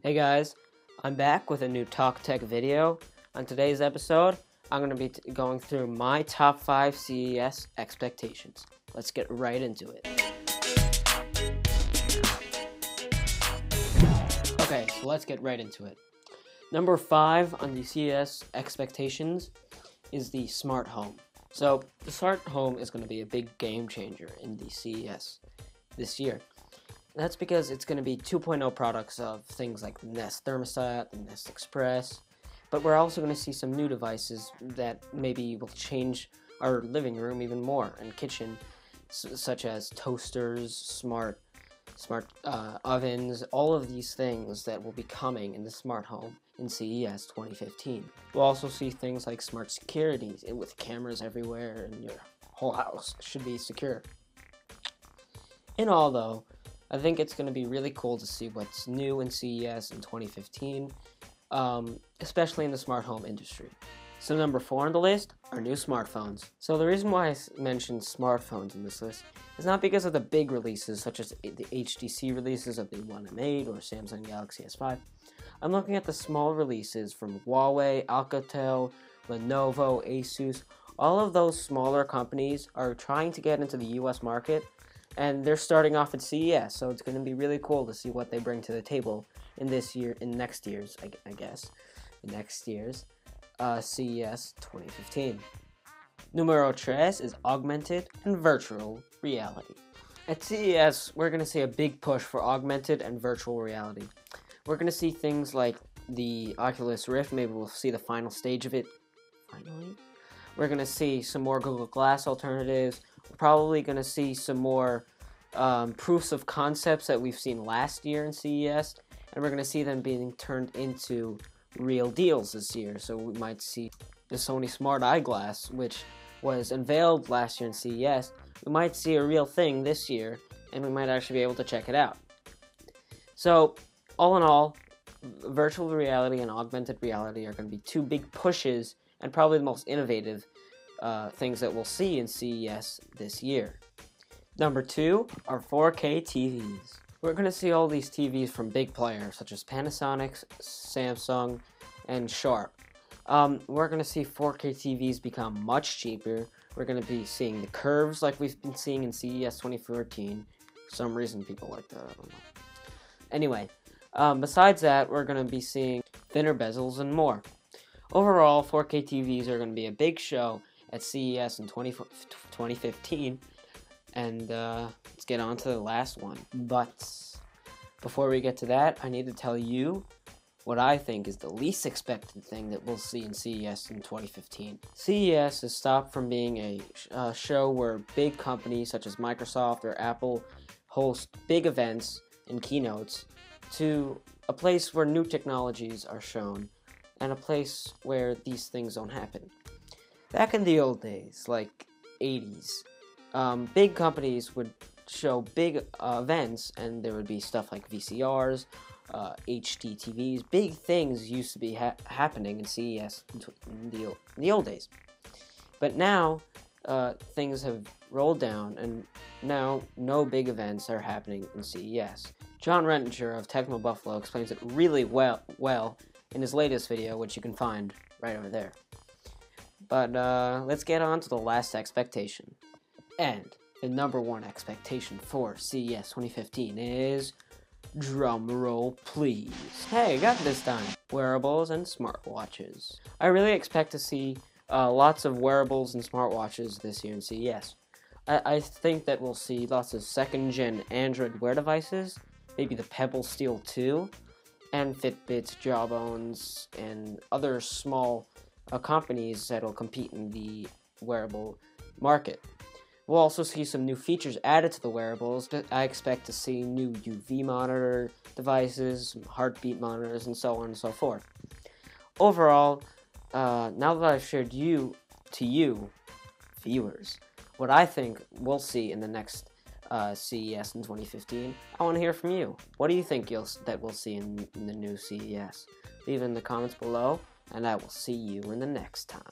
Hey guys, I'm back with a new TalkTech video. On today's episode, I'm going to be going through my top 5 CES expectations. Let's get right into it. Okay, so let's get right into it. Number 5 on the CES expectations is the smart home. So the smart home is going to be a big game changer in the CES this year. That's because it's going to be 2.0 products of things like the Nest Thermostat, the Nest Express, but we're also going to see some new devices that maybe will change our living room even more and kitchen, such as toasters, smart ovens, all of these things that will be coming in the smart home in CES 2015. We'll also see things like smart security with cameras everywhere, and your whole house should be secure. In all, though, I think it's going to be really cool to see what's new in CES in 2015, especially in the smart home industry. So number 4 on the list are new smartphones. So the reason why I mentioned smartphones in this list is not because of the big releases such as the HTC releases of the One M8 or Samsung Galaxy S5. I'm looking at the small releases from Huawei, Alcatel, Lenovo, Asus. All of those smaller companies are trying to get into the US market, and they're starting off at CES, so it's going to be really cool to see what they bring to the table in next year's CES 2015. Numero 3 is augmented and virtual reality. At CES, we're going to see a big push for augmented and virtual reality. We're going to see things like the Oculus Rift. Maybe we'll see the final stage of it. Finally. We're going to see some more Google Glass alternatives. We're probably going to see some more proofs of concepts that we've seen last year in CES, and we're going to see them being turned into real deals this year. So we might see the Sony Smart Eyeglass, which was unveiled last year in CES. We might see a real thing this year, and we might actually be able to check it out. So, all in all, virtual reality and augmented reality are going to be two big pushes and probably the most innovative things that we'll see in CES this year. Number 2 are 4K TVs. We're going to see all these TVs from big players such as Panasonic, Samsung, and Sharp. We're going to see 4K TVs become much cheaper. We're going to be seeing the curves like we've been seeing in CES 2014. For some reason people like that, I don't know. Anyway, besides that, we're going to be seeing thinner bezels and more. Overall, 4K TVs are going to be a big show at CES in 2015, and let's get on to the last one. But before we get to that, I need to tell you what I think is the least expected thing that we'll see in CES in 2015. CES has stopped from being a show where big companies such as Microsoft or Apple host big events and keynotes to a place where new technologies are shown and a place where these things don't happen. Back in the old days, like 80s, big companies would show big events, and there would be stuff like VCRs, HD TVs. Big things used to be happening in CES in the old days. But now, things have rolled down, and now no big events are happening in CES. John Rentinger of Techno Buffalo explains it really well in his latest video, which you can find right over there. But let's get on to the last expectation. And the number 1 expectation for CES 2015 is, drumroll please. Hey, got this time. Wearables and smartwatches. I really expect to see lots of wearables and smartwatches this year in CES. I think that we'll see lots of 2nd-gen Android Wear devices, maybe the Pebble Steel 2, and Fitbits, Jawbones, and other small companies that will compete in the wearable market. We'll also see some new features added to the wearables. I expect to see new UV monitor devices, heartbeat monitors, and so on and so forth. Overall, now that I've shared to you, viewers, what I think we'll see in the next CES in 2015, I want to hear from you. What do you think that we'll see in the new CES? Leave it in the comments below, and I will see you in the next time.